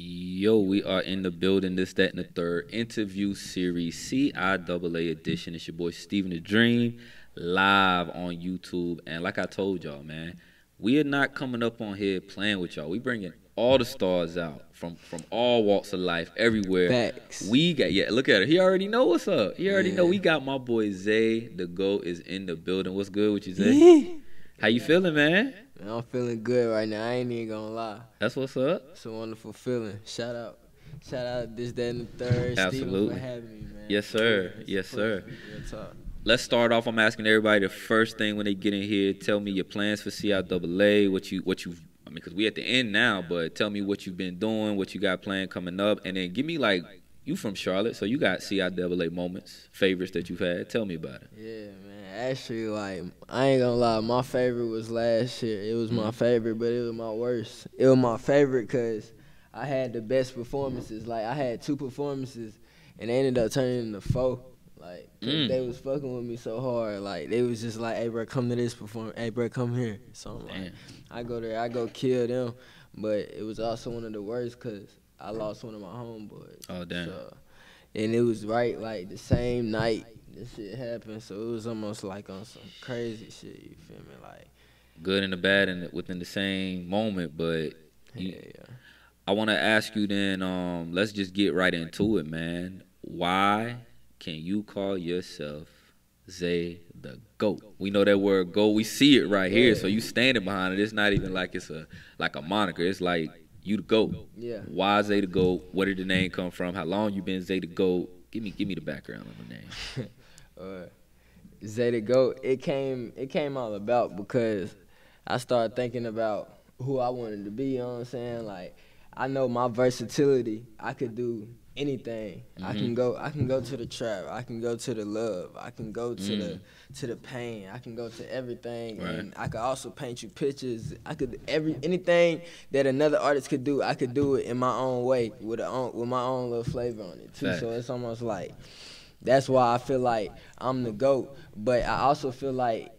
Yo, we are in the building. This, that, and the third interview series, CIAA edition. It's your boy Steven the Dream, live on YouTube. And like I told y'all, man, we are not coming up on here playing with y'all. We bringing all the stars out from all walks of life, everywhere. Facts. We got look at it. He already know what's up. He already know. We got my boy Zay the GOAT is in the building. What's good with you, Zay? How you feeling, man? Man, I'm feeling good right now. I ain't even gonna lie. That's what's up. It's a wonderful feeling. Shout out this, that, and the third. Absolutely. Steven for having me, man. Yes, sir. Yes, sir. Real talk. Let's start off. I'm asking everybody the first thing when they get in here. Tell me your plans for CIAA. I mean, because we at the end now, but tell me what you've been doing, what you got planned coming up, and then give me like you from Charlotte, so you got CIAA moments, favorites that you've had. Tell me about it. Yeah, man. Actually, like, I ain't gonna lie. My favorite was last year. It was my favorite, but it was my worst. It was my favorite because I had the best performances. Like, I had 2 performances, and they ended up turning into 4. Like, 'cause they was fucking with me so hard. Like, they was just like, hey, bro, come to this performance. Hey, bro, come here. So I'm like, I go there, I go kill them. But it was also one of the worst because I lost one of my homeboys. Oh, damn. So, and it was right, like, the same night this shit happened. So it was almost like on some crazy shit, you feel me? Like, Good and the bad and within the same moment, but I want to ask you then, let's just get right into it, man. Why can you call yourself Zay the GOAT? We know that word GOAT. We see it right here, so you standing behind it. It's not even like it's a moniker. It's like you the GOAT. Yeah. Why Zay the GOAT? Where did the name come from? How long you been Zay the GOAT? Give me the background on the name. Zay the GOAT, it came all about because I started thinking about who I wanted to be, you know what I'm saying? Like, I know my versatility, I could do anything. I can go to the trap, I can go to the love, I can go to the pain, I can go to everything, and I could also paint you pictures. I could anything that another artist could do, I could do it in my own way with my own little flavor on it too. So it's almost like that's why I feel like I'm the GOAT. But I also feel like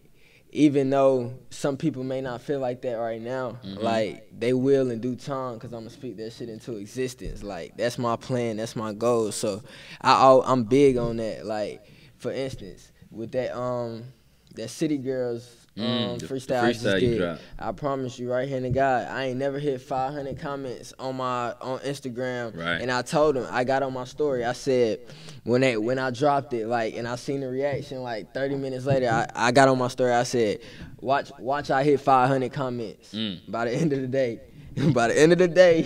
even though some people may not feel like that right now, like, they will in due time because I'm going to speak that shit into existence. Like, that's my plan. That's my goal. So I'm big on that. Like, for instance, with that City Girls freestyle I just did, I promise you right here in the God, I ain't never hit 500 comments on Instagram. And I told them, I got on my story, I said, when I dropped it, like, and I seen the reaction like 30 minutes later, I got on my story, I said, watch I hit 500 comments by the end of the day. By the end of the day,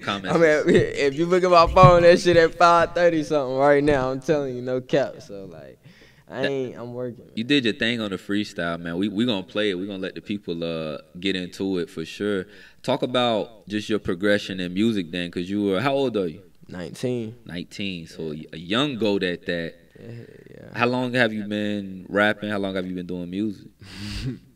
I mean, if you look at my phone, that shit at 5:30 something right now, I'm telling you, no cap. So, like, I'm working. Man. You did your thing on the freestyle, man. We gonna play it. We gonna let the people get into it for sure. Talk about just your progression in music then, cause you were, how old are you? 19. 19. So a young GOAT at that. Yeah. How long have you been rapping? How long have you been doing music?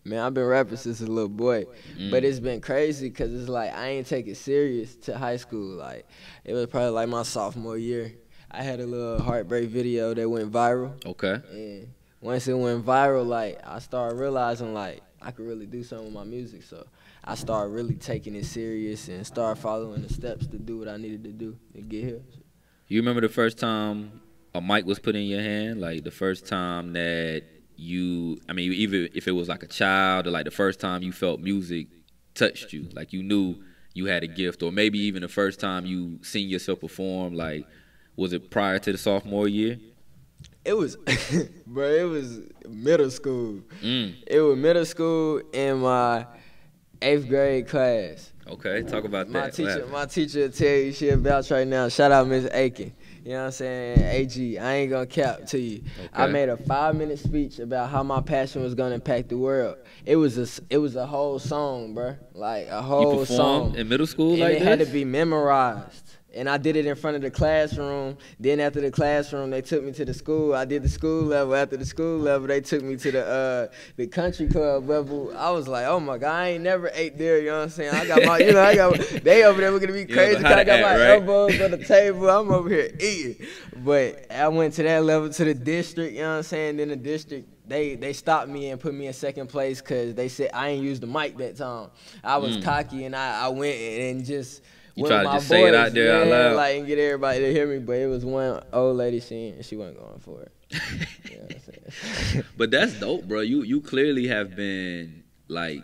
Man, I've been rapping since a little boy, but it's been crazy because it's like I ain't take it serious to high school. Like, it was probably like my sophomore year. I had a little heartbreak video that went viral. Okay. And once it went viral, like, I started realizing, like, I could really do something with my music. So I started really taking it serious and started following the steps to do what I needed to do to get here. You remember the first time a mic was put in your hand? Like, the first time that I mean, even if it was like a child, or like the first time you felt music touched you, like you knew you had a gift, or maybe even the first time you seen yourself perform, like, was it prior to the sophomore year? It was, bro, it was middle school. It was middle school in my 8th grade class. Okay, talk about that. My teacher will tell you she vouch right now. Shout out Miss Aiken. You know what I'm saying? AG, I ain't gonna cap to you. Okay. I made a 5-minute speech about how my passion was gonna impact the world. It was a whole song, bro. Like, a whole song. In middle school, and like it had to be memorized. And I did it in front of the classroom. Then after the classroom, they took me to the school. I did the school level. After the school level, they took me to the country club level. I was like, oh my God, I ain't never ate there. You know what I'm saying? I got my, they over there looking at me crazy because I got my elbows on the table. I'm over here eating. But I went to that level, to the district. You know what I'm saying? Then the district, they stopped me and put me in second place because they said I ain't used the mic that time. I was cocky and I went and just You try to just say it out there out loud, like, and get everybody to hear me. But it was one old lady she wasn't going for it. You know what I'm saying? But that's dope, bro. You clearly have been like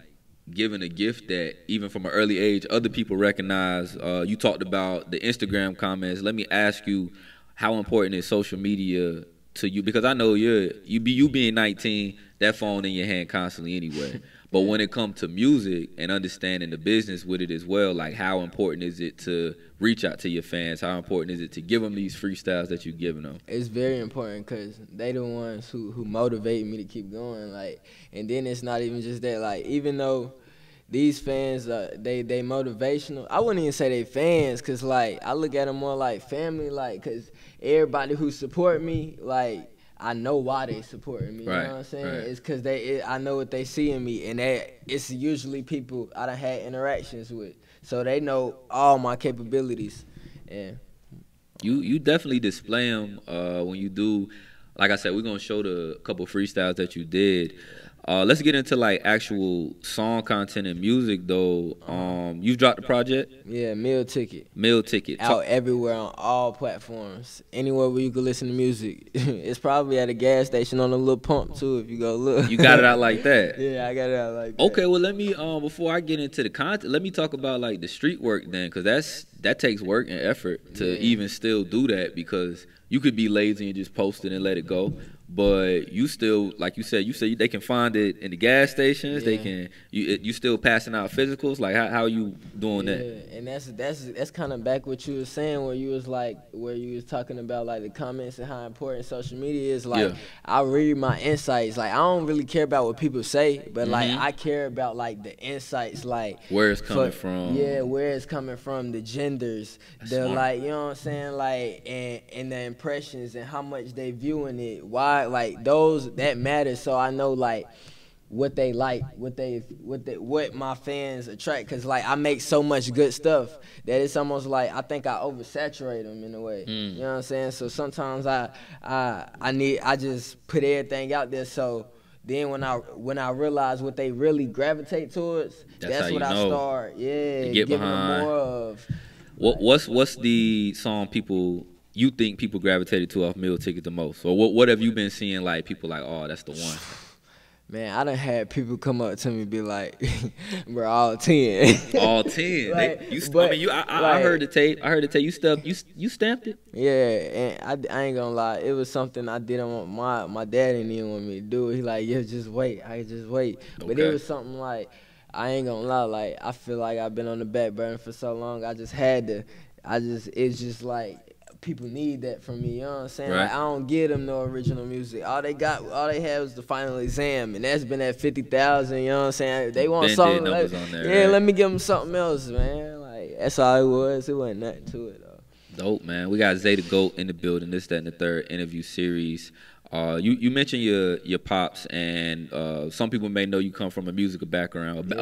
given a gift that even from an early age other people recognize. You talked about the Instagram comments. Let me ask you, how important is social media to you? Because I know you being 19, that phone in your hand constantly anyway. But when it comes to music and understanding the business with it as well, like how important is it to reach out to your fans? How important is it to give them these freestyles that you're giving them? It's very important because they the ones who motivate me to keep going. Like, and then it's not even just that. Like, even though these fans, they motivational, I wouldn't even say they fans, because, like, I look at them more like family, like, because everybody who support me, like, I know why they supporting me. Right, You know what I'm saying? right. It's because I know what they see in me, and it's usually people I done had interactions with, so they know all my capabilities. And You definitely display them when you do. Like I said, we're gonna show the couple freestyles that you did. Let's get into like actual song content and music though. You've dropped the project, yeah, Meal Ticket. Meal Ticket. Out everywhere on all platforms, anywhere where you can listen to music. It's probably at a gas station on a little pump too if you go look. You got it out like that. Yeah, I got it out like that. Okay, well let me before I get into the content, let me talk about like the street work then, because that takes work and effort to even still do that, because you could be lazy and just post it and let it go. But you still, like you said they can find it in the gas stations. They can. You still passing out physicals. Like how are you doing that? Yeah, and that's kind of back what you was saying, where you was talking about like the comments and how important social media is. Like, I read my insights. Like, I don't really care about what people say, but like I care about like the insights, like where it's coming from. Yeah, where it's coming from, the genders, like, you know what I'm saying, like, and the impressions and how much they viewing it. Why? Like, those that matters, so I know like what they like, what my fans attract, because like I make so much good stuff that it's almost like I think I oversaturate them in a way. You know what I'm saying? So sometimes I just put everything out there, so then when I realize what they really gravitate towards, that's what I start giving them more of. What's the song you think people gravitated to off Meal Ticket the most? Or what have you been seeing, like people like, oh, that's the one? Man, I done had people come up to me and be like, bro, all 10. All 10. Like, I heard the tape. You stamped it. Yeah, and I ain't gonna lie, it was something I did on my daddy didn't want me to do it. He like, yeah, just wait. Okay. But it was something like, I ain't gonna lie, like I feel like I've been on the back burner for so long. It's just like, people need that from me, you know what I'm saying? Right. Like, I don't give them no original music. All they had was the final exam, and that's been at 50,000, you know what I'm saying? They want something like, let me give them something else, man. Like, that's all it was. It wasn't nothing to it, though. Dope, man. We got Zay the GOAT in the building, this, that, and the third interview series. You mentioned your pops, and some people may know you come from a musical background.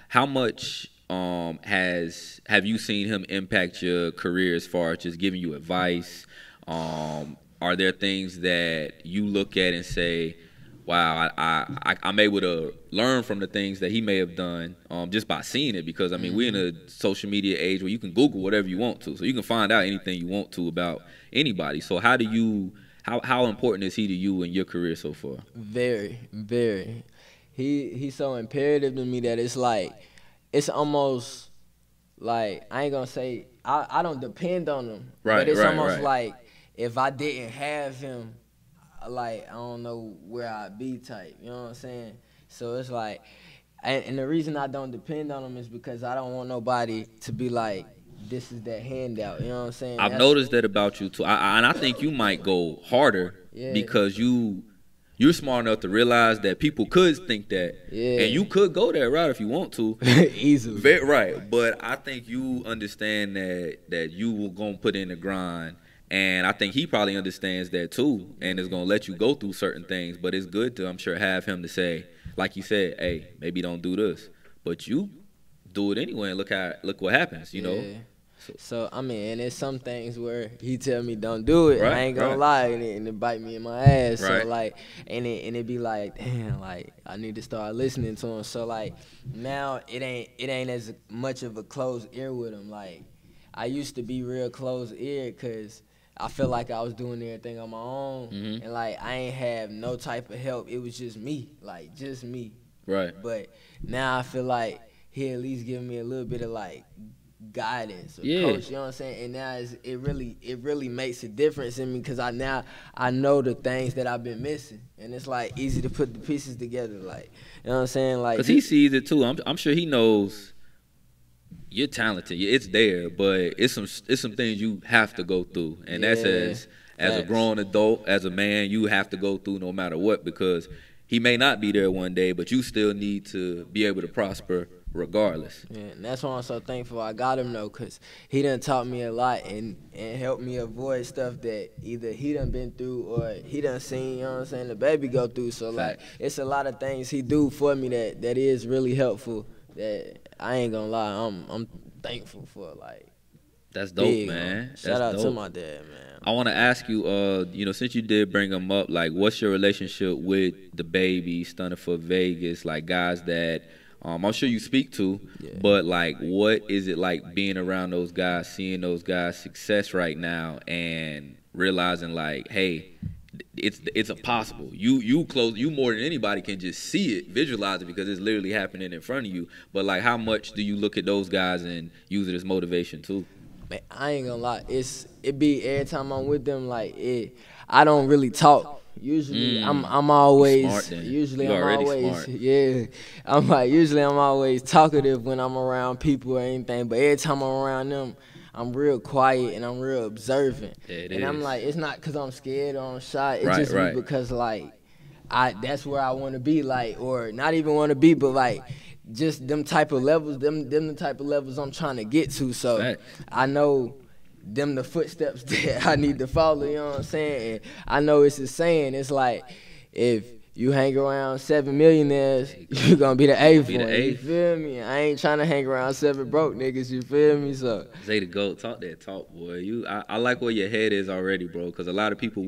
How much have you seen him impact your career as far as just giving you advice? Are there things that you look at and say, wow, I'm able to learn from the things that he may have done just by seeing it? Because, I mean, we're in a social media age where you can Google whatever you want to. So you can find out anything you want to about anybody. So how important is he to you in your career so far? Very, very. He's so imperative to me that it's like, it's almost like, I ain't gonna say I don't depend on him, but it's almost like if I didn't have him, like, I don't know where I'd be type, you know what I'm saying? So it's like, and the reason I don't depend on him is because I don't want nobody to be like, this is that handout, you know what I'm saying? I've noticed that about you too, and I think you might go harder because you're smart enough to realize that people could think that, and you could go that route if you want to. Easily. Right, but I think you understand that you will gonna put in the grind, and I think he probably understands that too, and is gonna let you go through certain things. But it's good to, I'm sure, have him to say, like you said, hey, maybe don't do this, but you do it anyway, and look what happens, you know. So I mean, and it's some things where he tell me don't do it. Right, I ain't gonna lie, and it bite me in my ass. Right. So like, and it be like, damn, like I need to start listening to him. So like now it ain't as much of a closed ear with him. Like I used to be real closed ear because I feel like I was doing everything on my own, and like I ain't have no type of help. It was just me, like just me. Right. But now I feel like he at least giving me a little bit of like guidance or Yeah. coach, you know what I'm saying? And now it really makes a difference in me because I know the things that I've been missing, and it's like easy to put the pieces together, like, you know what I'm saying? Like, because he sees it too. I'm sure he knows you're talented. It's there, but it's some things you have to go through, and that's as a grown adult, as a man, you have to go through no matter what, because he may not be there one day, but you still need to be able to prosper regardless. Yeah, and that's why I'm so thankful I got him though, cause he done taught me a lot and helped me avoid stuff that either he done been through or he done seen, you know what I'm saying, the baby go through. So like, it's a lot of things he do for me that is really helpful. That I ain't gonna lie, I'm thankful for. Like, that's dope, big, man. Shout out to my dad, man. I want to ask you, since you did bring him up, like, what's your relationship with the baby, Stunna 4 Vegas, like guys that I'm sure you speak to, but like, what is it like being around those guys, seeing those guys' success right now, and realizing like, hey, it's a possible. You more than anybody can just see it, visualize it, because it's literally happening in front of you. But like, how much do you look at those guys and use it as motivation too? Man, I ain't gonna lie, it be every time I'm with them, like I don't really talk. Usually I'm always smart, usually you I'm always smart. Yeah. Usually I'm always talkative when I'm around people or anything, but every time I'm around them, I'm real quiet and I'm real observant. I'm like, it's not because I'm scared or I'm shy. It's just me because like that's where I want to be, like, or not even want to be, but like just them type of levels, them the type of levels I'm trying to get to. So I know them the footsteps that I need to follow, you know what I'm saying? And I know it's a saying, it's like, if you hang around 7 millionaires, you're gonna be the eighth one, you feel me? I ain't trying to hang around 7 broke niggas, you feel me? So Zay the GOAT, talk that talk, boy. I like where your head is already, bro, because a lot of people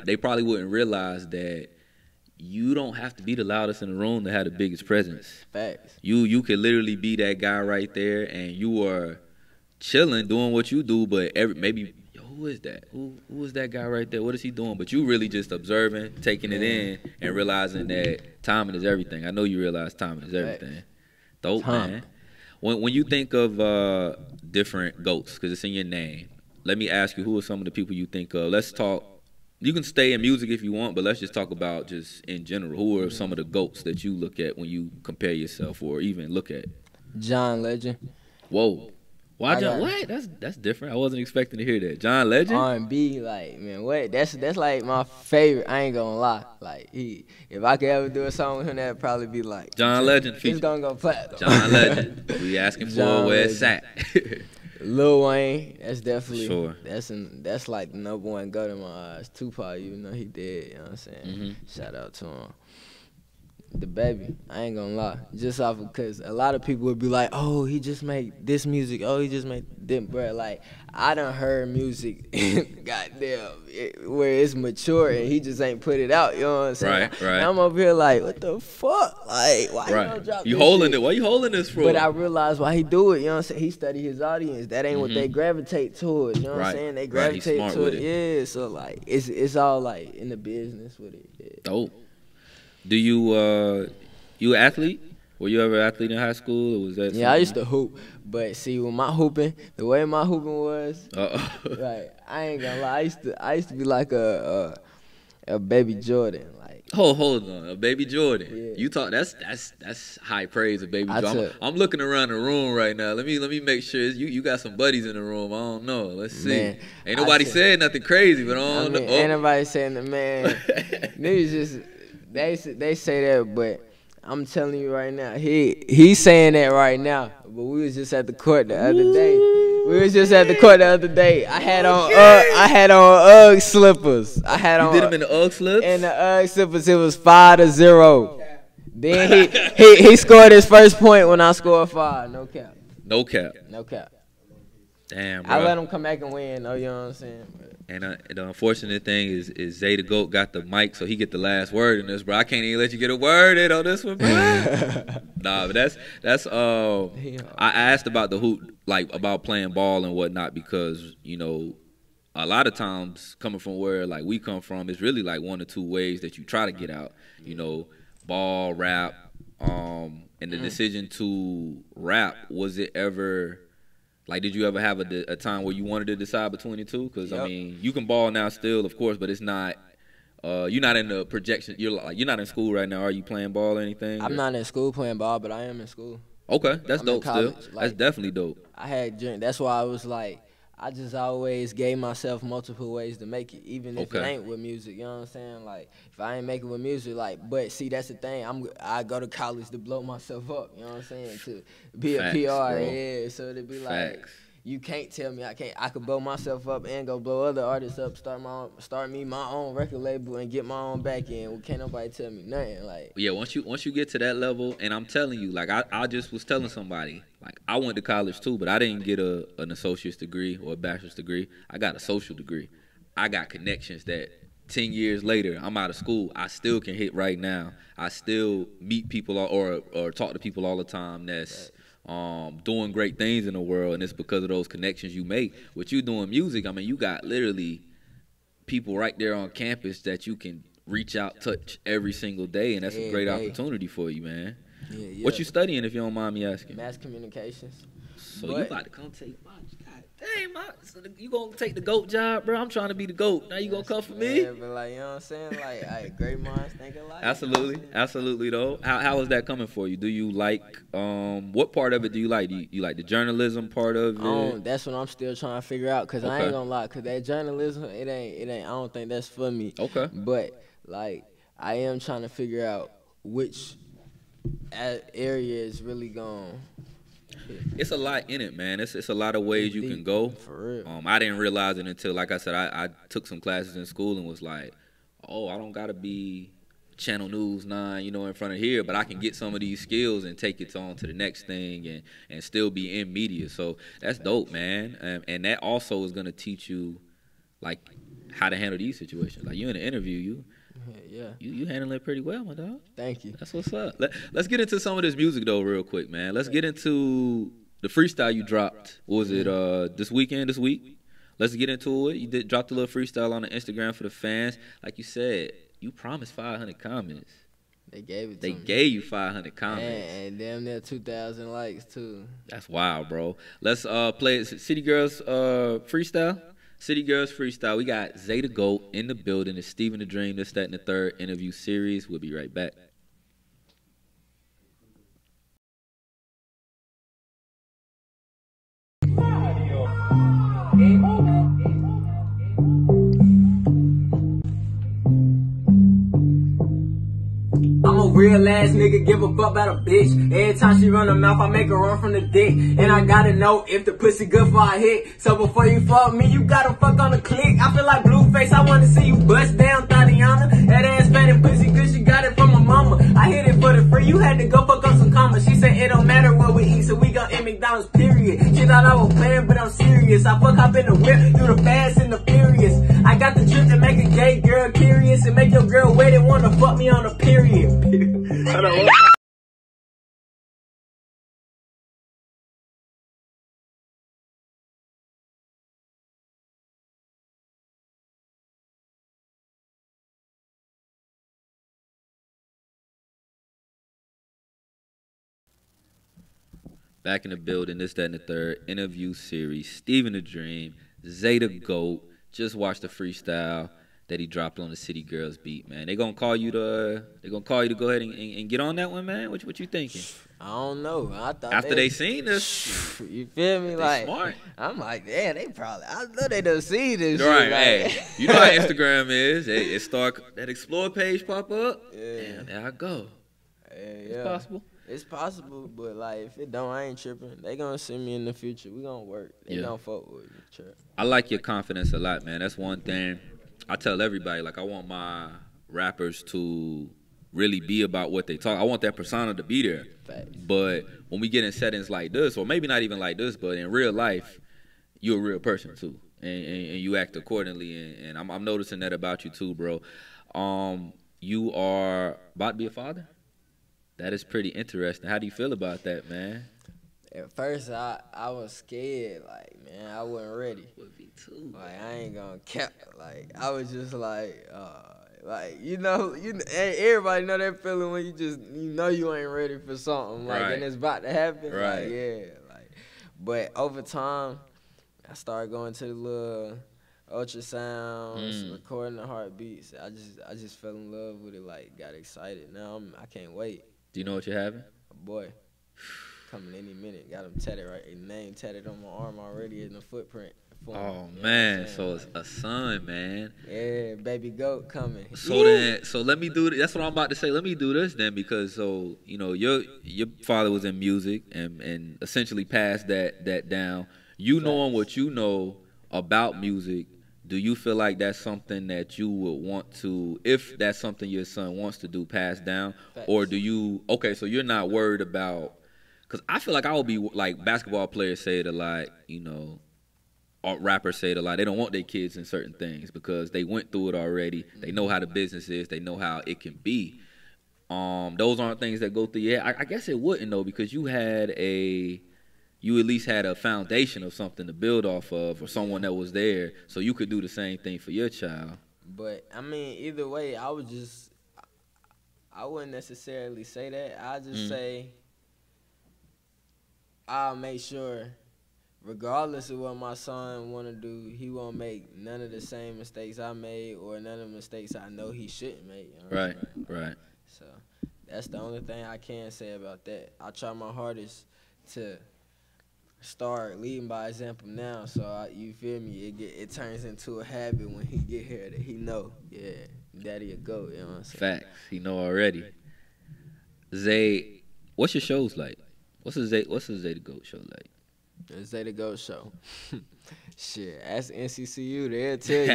they probably wouldn't realize that you don't have to be the loudest in the room to have the biggest presence. Facts. You could literally be that guy right there, and you are chilling, doing what you do, but who is that? Who is that guy right there? What is he doing? But you really just observing, taking it in, and realizing that timing is everything. I know you realize timing is everything. Dope, man. When you think of different GOATs, because it's in your name, let me ask you, who are some of the people you think of? Let's talk. You can stay in music if you want, but let's just talk about just in general. Who are some of the GOATs that you look at when you compare yourself or even look at? John Legend. Whoa. Why John? What? That's different. I wasn't expecting to hear that. John Legend? R&B, like, man, what? That's like my favorite. I ain't gonna lie. Like, if I could ever do a song with him, that'd probably be like John Legend. He's gonna go platinum. John Legend. We asking for where it's at. Lil Wayne, that's definitely that's like the number one go to my eyes. Tupac, even though he dead, you know what I'm saying? Shout out to him. The baby, I ain't gonna lie, just off because a lot of people would be like, oh, he just made this music, oh, he just made them, bro. Like, I done heard music, goddamn, where it's mature and he just ain't put it out, you know what I'm saying? Right. And I'm over here like, what the fuck? Like, why you don't drop you this holding shit? it? Why you holding this for? But I realized why he do it, you know what I'm saying? He study his audience. That ain't what they gravitate towards, you know what I'm saying? They gravitate to it, yeah. So like, it's all like in the business with it. Yeah. Dope. Do you an athlete? Were you ever an athlete in high school, or was that? Yeah, I used to hoop, but see, with my hooping, the way my hooping was, like, I ain't gonna lie, I used to be like a baby Jordan, like. Oh, hold on, a baby Jordan. Yeah. You talk that's high praise of baby Jordan. I'm looking around the room right now. Let me make sure you got some buddies in the room. I don't know. Let's see. Man, ain't nobody said nothing crazy, but I don't know. Ain't nobody saying that, man. Niggas just. They say that, but I'm telling you right now, he's saying that right now. But we was just at the court the other day. I had on UGG slippers. You did them in the UGG slips? In the UGG slippers, it was 5-0. Then he scored his first point when I scored 5. No cap. No cap. No cap. Damn, bro. I let him come back and win, though, you know what I'm saying? But. And the unfortunate thing is Zay the GOAT got the mic, so he get the last word in this, bro. I can't even let you get a word in on this one, bro. Nah, but that's I asked about the hoop, like about playing ball and whatnot, because you know, a lot of times coming from where like we come from, it's really like one or two ways that you try to get out. You know, ball, rap, and the decision to rap, was it ever? Like, did you ever have a time where you wanted to decide between the two? Because I mean, you can ball now still, of course, but it's not. You're not in the projection. You're not in school right now. Are you playing ball or anything? I'm not in school playing ball, but I am in school. Okay, that's dope. Still, like, that's definitely dope. I had dreams. That's why I was like, I just always gave myself multiple ways to make it, even if it ain't with music. You know what I'm saying? Like, if I ain't make it with music, like, but see, that's the thing. I go to college to blow myself up. You know what I'm saying? To be a PR, bro. So to be like, you can't tell me I can't. I could blow myself up and go blow other artists up. Start me my own record label and get my own back end. Well, can't nobody tell me nothing. Like, yeah, once you get to that level, and I'm telling you, like I just was telling somebody, like I went to college too, but I didn't get an associate's degree or a bachelor's degree. I got a social degree. I got connections that 10 years later, I'm out of school, I still can hit right now. I still meet people or talk to people all the time that's doing great things in the world, and it's because of those connections you make. With you doing music, I mean, you got literally people right there on campus that you can reach out, touch every single day, and that's a great opportunity for you, man. Yeah. What you studying, if you don't mind me asking? Mass communications. So you about to come take my so you gonna take the GOAT job, bro? I'm trying to be the GOAT. Now you gonna come for me? Yeah, but like, you know what I'm saying? Like, great minds think alike. Absolutely though. How is that coming for you? Do you like what part of it do you like? Do you like the journalism part of it? That's what I'm still trying to figure out, cause I ain't gonna lie, cause that journalism, it ain't. I don't think that's for me. Okay. But like, I am trying to figure out which area is really gone. It's a lot in it, man. It's a lot of ways you can go. For real. I didn't realize it until, like I said, I took some classes in school and was like, oh, I don't gotta be Channel News 9, you know, in front of here, but I can get some of these skills and take it on to the next thing and still be in media. So that's dope, man. And that also is gonna teach you like how to handle these situations. Like, you in an interview, you handling it pretty well, my dog. Thank you. That's what's up. Let's get into some of this music though, real quick, man. Let's get into the freestyle you dropped. What was it? This week? Let's get into it. You dropped a little freestyle on the Instagram for the fans. Like you said, you promised 500 comments. They gave it. They gave you 500 comments. And damn near 2,000 likes too. That's wild, bro. Let's play City Girls freestyle. City Girls Freestyle. We got Zay the GOAT in the building. It's Steven the Dream, this, that, and the third interview series. We'll be right back. I'm a real ass nigga, give a fuck about a bitch. Every time she run her mouth, I make her run from the dick. And I gotta know if the pussy good for a hit. So before you fuck me, you gotta fuck on the click. I feel like Blueface, I wanna see you bust down, Tatiana. That ass fat and pussy good, she got it from my mama. I hit it for the free, you had to go fuck on some commas. She said it don't matter what we eat, so we gon' eat McDonald's, period. She thought I was playing, but I'm serious. I fuck up in the whip, through the fast and the furious. I got the trip to make a gay girl curious and make your girl wait and wanna fuck me on a period. Hold on. Back in the building, this, that, and the third interview series. Steven the Dream, Zay the GOAT. Just watched the freestyle that he dropped on the City Girls beat, man. They gonna call you to go ahead and get on that one, man. What you thinking? I don't know. I thought after they seen this, you feel me? Like, smart. I'm like, yeah, they probably. I know they done see this. Right, shit, like. hey, you know how Instagram is. It start that explore page pop up. Yeah. Damn, there I go. It's possible. It's possible, but like if it don't, I ain't tripping. They gonna see me in the future. We gonna work. They gonna fuck with me. Trip. I like your confidence a lot, man. That's one thing I tell everybody. Like, I want my rappers to really be about what they talk. I want that persona to be there. Facts. But when we get in settings like this, or maybe not even like this, but in real life, you're a real person too, and you act accordingly. And I'm noticing that about you too, bro. You are about to be a father. That is pretty interesting. How do you feel about that, man? At first, I was scared. Like, man, I wasn't ready. Would be too. Like, I ain't gonna cap. Like, I was just like everybody know that feeling when you know you ain't ready for something, like, Right. and it's about to happen. Right. Like, yeah, like, but over time, I started going to the little ultrasounds, recording the heartbeats. I just fell in love with it. Like, got excited. Now I can't wait. Do you know what you're having? A boy, coming any minute. Got him tatted right. His name tatted on my arm already in the footprint. Oh man, so it's a son, man. Yeah, baby goat coming. So let me do. That's what I'm about to say. Let me do this then, because your father was in music and essentially passed that down. You knowing what you know about music, do you feel like that's something that you would want to, if that's something your son wants to do, pass down, or do you? Okay, so you're not worried about, because I feel like I would be like basketball players say it a lot, or rappers say it a lot. They don't want their kids in certain things because they went through it already. They know how the business is. They know how it can be. Those aren't things that go through your head. I guess it wouldn't though, because you at least had a foundation of something to build off of, or someone that was there, so you could do the same thing for your child. But I mean, either way, I wouldn't necessarily say that. I just say I'll make sure, regardless of what my son want to do, he won't make none of the same mistakes I made or none of the mistakes I know he shouldn't make. Right. So that's the only thing I can say about that. I try my hardest to start leading by example now, so you feel me? It turns into a habit when he get here that he know, yeah, daddy a goat. You know what I'm saying? Facts. He know already. Zay, what's your shows like? What's the Zay the Goat show like? The Zay the Goat show. Shit, ask NCCU, they'll tell you.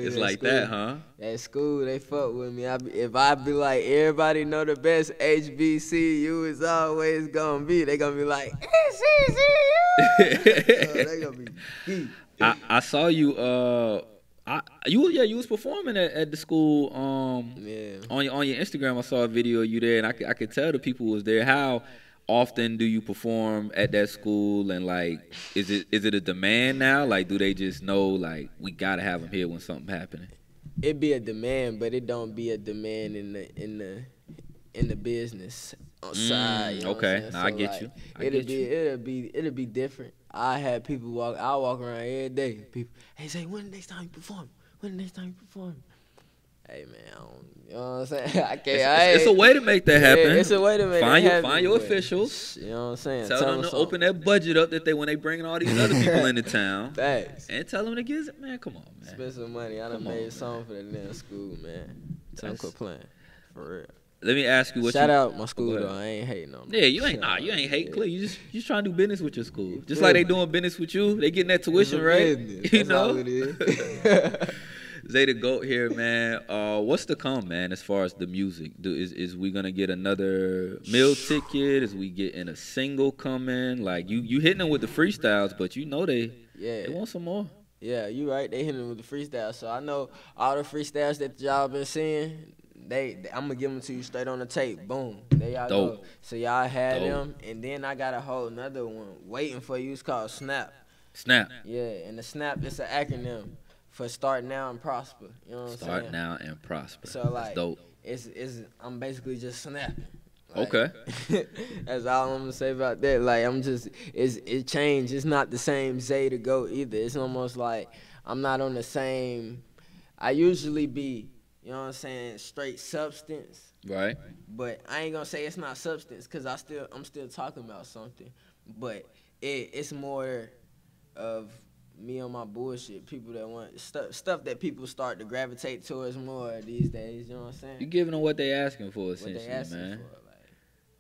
It's like that, huh? At school, they fuck with me. If I be like, everybody know the best HBCU is always gonna be, they gonna be like, NCCU! So they gonna be geek. I saw you, you was performing at the school, on your Instagram. I saw a video of you there, and I could tell the people was there. How often do you perform at that school, and like, is it a demand now? Like, do they just know, like, we gotta have them here when something happening? It be a demand, but it don't be a demand in the business side. You know okay, now I get you. It'll be different. I walk around every day. People, hey, say, when the next time you perform? When the next time you perform? Hey man, you know what I'm saying? I can't. It's a way to make that happen. Yeah, it's a way to make that happen. Find your officials. You know what I'm saying? Tell them to open that budget up when they bringing all these other people into town. Thanks. And tell them to give it. Man, come on, man. Spend some money. I done made a song for that damn school, man. Tell them quit playing. For real. Let me ask you what Shout out my school though. I ain't hating on them. Yeah, you ain't hating. Clear. You just trying to do business with your school. Just like they doing business with you. They getting that tuition, right? That's all it is. Zay the Goat here, man. What's to come, man, as far as the music? Is we gonna get another meal ticket? Is we getting a single coming? Like, you hitting them with the freestyles, but you know they want some more. Yeah, you right. They hitting them with the freestyles. So I know all the freestyles that y'all been seeing, I'm gonna give them to you straight on the tape. Boom. There y'all go. So y'all had them, and then I got a whole another one waiting for you. It's called Snap. Snap. Yeah, and the Snap is an acronym for Start Now and Prosper. You know what I'm saying? Start Now and Prosper. So like, that's dope. I'm basically just snapping. Like, okay. That's all I'm gonna say about that. Like, it changed. It's not the same Zay the Goat either. It's almost like I'm not on the same. I usually be, you know what I'm saying, straight substance. Right. But I ain't gonna say it's not substance, because I'm still talking about something. But it's more of me on my bullshit. People that want stuff that people start to gravitate towards more these days. You know what I'm saying? You giving them what they asking for, essentially, what they asking man. For, like.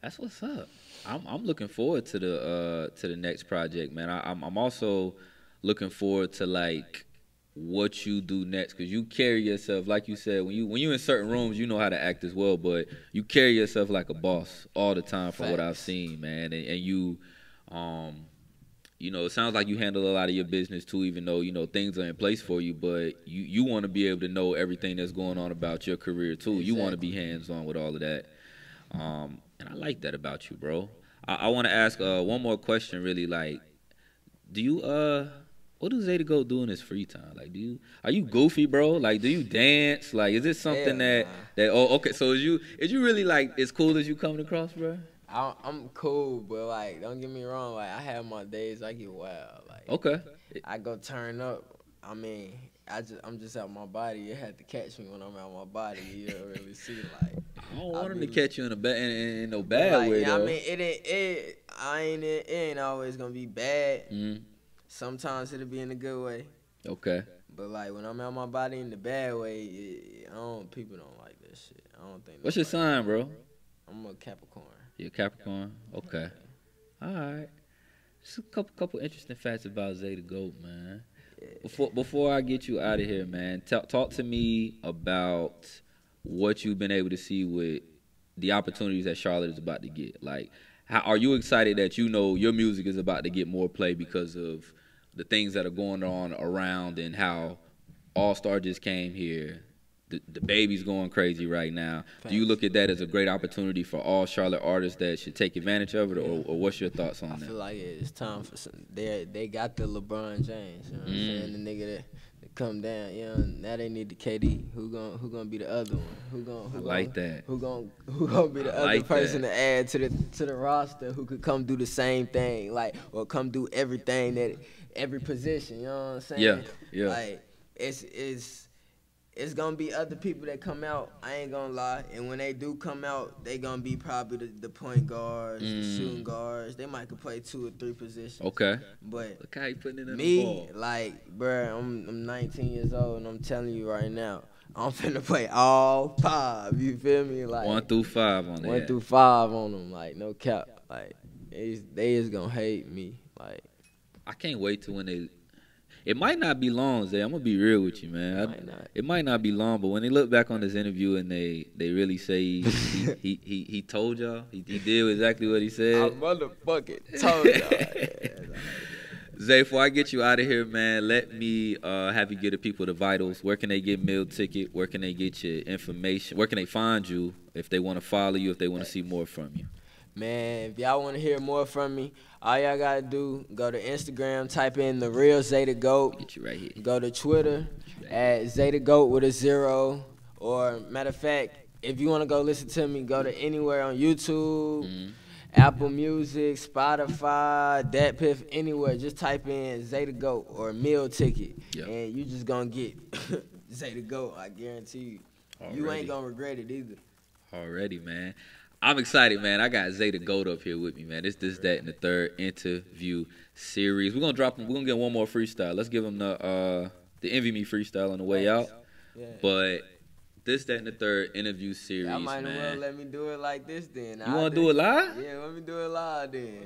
That's what's up. I'm looking forward to the next project, man. I'm also looking forward to like what you do next, because you carry yourself, like you said, when you in certain rooms, you know how to act as well, but you carry yourself like a boss all the time from what I've seen, man. And you it sounds like you handle a lot of your business too, even though things are in place for you. But you want to be able to know everything that's going on about your career too. Exactly. You want to be hands on with all of that, and I like that about you, bro. I want to ask one more question, really. Like, do you what does Zay the Goat do in his free time? Like, are you goofy, bro? Like, do you dance? Like, is this something Hell that oh okay? So is you really like as cool as you coming across, bro? I'm cool, but like, don't get me wrong. Like, I have my days I get wild. Like, Okay. I go turn up. I mean, I'm just out my body. You had to catch me when I'm out my body. You don't really see like. I don't want him be, to catch you in no but bad like, way yeah, though. I mean, it ain't always gonna be bad. Mm, Sometimes it'll be in a good way. okay. But like when I'm out my body in the bad way, people don't like that shit. I don't think. What's your sign, bro? I'm a Capricorn. You're a Capricorn. Okay. All right. Just a couple interesting facts about Zay the Goat, man. Before I get you out of here, man, talk to me about what you've been able to see with the opportunities that Charlotte is about to get. Like, how are you excited that your music is about to get more play because of the things that are going on around and how All Star just came here? The baby's going crazy right now. Thanks. Do you look at that as a great opportunity for all Charlotte artists that should take advantage of it, or what's your thoughts on I that? feel like it's time for some. They got the LeBron James. You know what I'm saying? The nigga that come down. You know, now they need the KD. Who gonna be the other one? I like that. Who gonna be the other person to add to the roster who could come do the same thing, like, or come do everything that every position. You know what I'm saying? Yeah. Like it's gonna be other people that come out. I ain't gonna lie. And when they do come out, they gonna be probably the point guards, the shooting guards. They might could play 2 or 3 positions. Okay. But look how you putting it in me, the ball. like, bruh, I'm 19 years old, and I'm telling you right now, I'm finna play all 5. You feel me? Like 1 through 5 on that. 1 through 5 on them. Like, no cap. Like they is gonna hate me. Like, I can't wait till when they. It might not be long, Zay. I'm gonna be real with you, man. It might not be long, but when they look back on this interview and they really say he told y'all, he did exactly what he said. I motherfucking told y'all. Zay, before I get you out of here, man, let me have you get the people the vitals. Where can they get meal ticket? Where can they get your information? Where can they find you if they want to follow you, if they want to see more from you? Man, if y'all want to hear more from me, all y'all got to do, go to Instagram, type in The Real Zay the Goat. Get you right here. Go to Twitter at Zay the Goat with a 0. Or, matter of fact, if you want to go listen to me, go to anywhere on YouTube, Apple Music, Spotify, DatPiff, anywhere. Just type in Zay the Goat or Meal Ticket, and you just going to get Zay the Goat, I guarantee you. Already. You ain't going to regret it either. Already, man. I'm excited, man. I got Zay the Goat up here with me, man. This, that, and the third interview series. We're gonna drop him. We're gonna get one more freestyle. Let's give him the Envy Me freestyle on the way out. Yeah. But this, that, and the third interview series, y'all might man. Well let me do it like this then. You wanna do it live? Yeah, let me do it live then.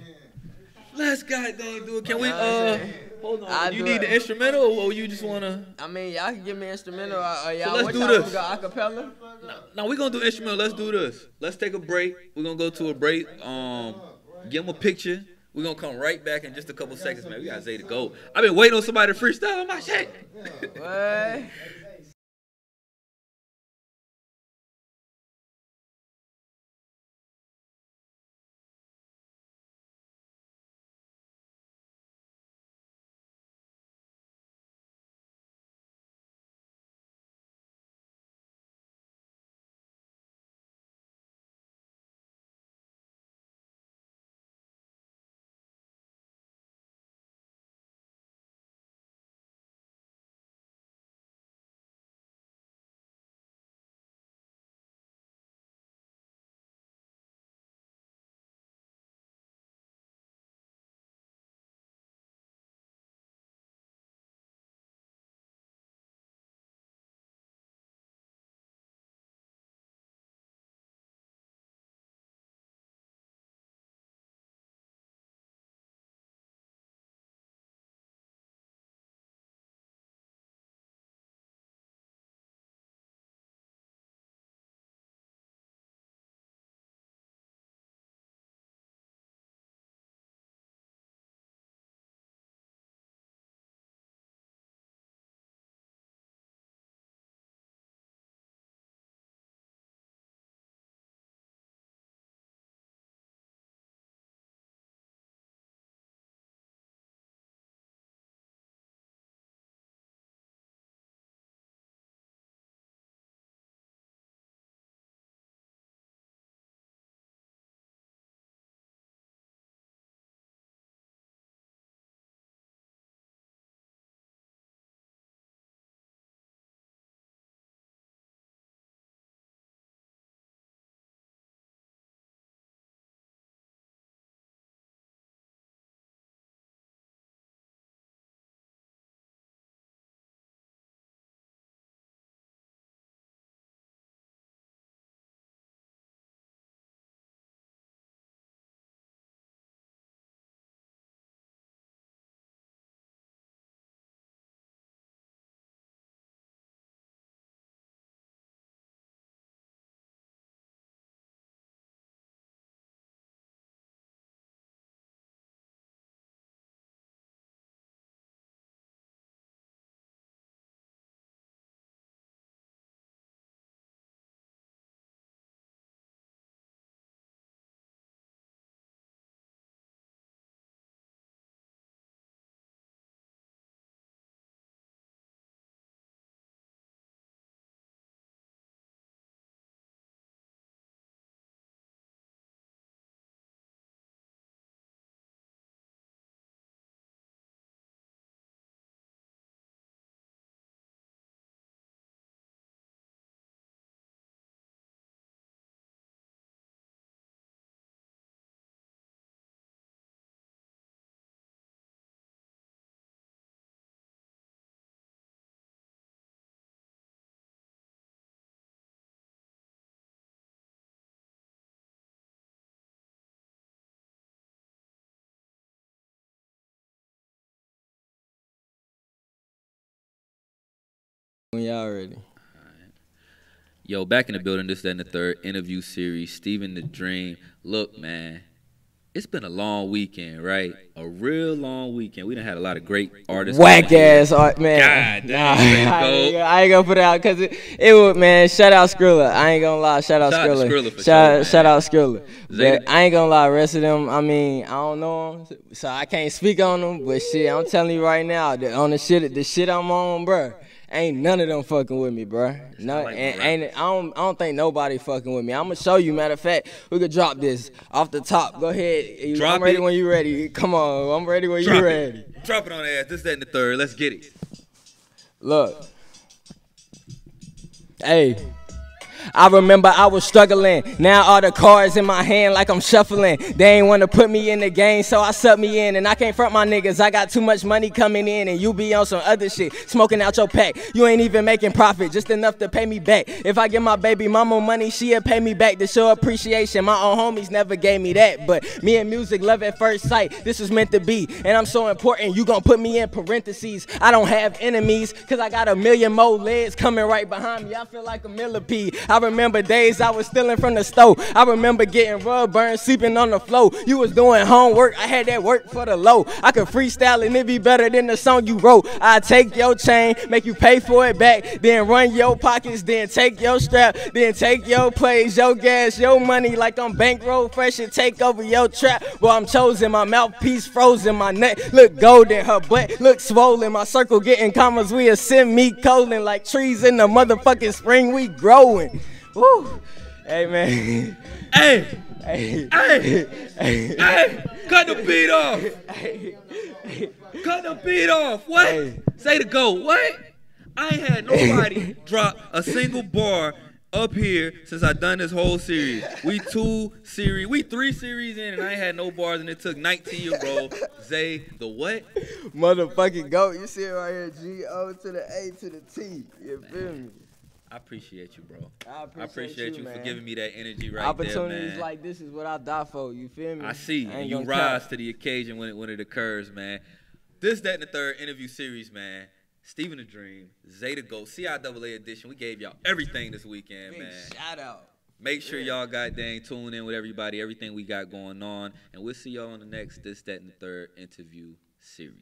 Let's goddamn do it. Can we hold on? You need the instrumental or you just wanna? I mean, y'all can give me instrumental or y'all. So let's do this. Go acapella? No, we're gonna do instrumental. Let's do this. Let's take a break. We're gonna go to a break. Give them a picture. We're gonna come right back in just a couple seconds, man. We got Zay to go. I've been waiting on somebody to freestyle on my shit. What? When y'all ready. Yo, back in the building, this, that, and the third interview series, Steven the Dream. Look, man, it's been a long weekend, right? A real long weekend. We done had a lot of great artists. Whack ass art, man. God damn, I ain't gonna put it out because it would, man. Shout out Skrilla. I ain't gonna lie. Shout out Skrilla. Shout out Skrilla. But I ain't gonna lie. Rest of them, I mean, I don't know them, so I can't speak on them. But shit, I'm telling you right now, that on the shit I'm on, bruh. Ain't none of them fucking with me, bruh. No, I don't think nobody fucking with me. I'm gonna show you. Matter of fact, we could drop this off the top. Go ahead. I'm ready when you ready. Come on, I'm ready when you ready. Drop it on the ass. This, that, and the third. Let's get it. Look. Hey. I remember I was struggling. Now all the cards in my hand like I'm shuffling. They ain't want to put me in the game, so I suck me in. And I can't front my niggas. I got too much money coming in, and you be on some other shit, smoking out your pack. You ain't even making profit, just enough to pay me back. If I give my baby mama money, she'll pay me back to show appreciation. My own homies never gave me that, but me and music, love at first sight. This was meant to be, and I'm so important, you gon' put me in parentheses. I don't have enemies, cause I got a million more legs coming right behind me. I feel like a millipede. I remember days I was stealing from the store. I remember getting rug burn, sleeping on the floor. You was doing homework, I had that work for the low. I could freestyle and it be better than the song you wrote. I take your chain, make you pay for it back, then run your pockets, then take your strap, then take your plays, your gas, your money like I'm bankroll fresh and take over your trap. Boy, I'm chosen, my mouthpiece frozen, my neck look golden, her butt look swollen, my circle getting commas, we a semi-colon like trees in the motherfucking spring, we growing. Woo. Hey, man. Hey. Hey. Hey. Hey. Cut the beat off. Hey. Cut the beat off. What? Hey. Say the go. What? I ain't had nobody drop a single bar up here since I done this whole series. We 3 series in, and I ain't had no bars, and it took 19-year-old Zay the what? Motherfucking GOAT. You see it right here. G-O to the A to the T. You feel me? I appreciate you, bro. I appreciate you for giving me that energy right Opportunities there, man. like this is what I die for. You feel me? I see. And you rise to the occasion when it occurs, man. This, that, and the third interview series, man. Steven the Dream, Zay the GOAT, CIAA edition. We gave y'all everything this weekend, man. Shout out. Make sure y'all tune in with everybody, everything we got going on. And we'll see y'all on the next This, That, and the Third interview series.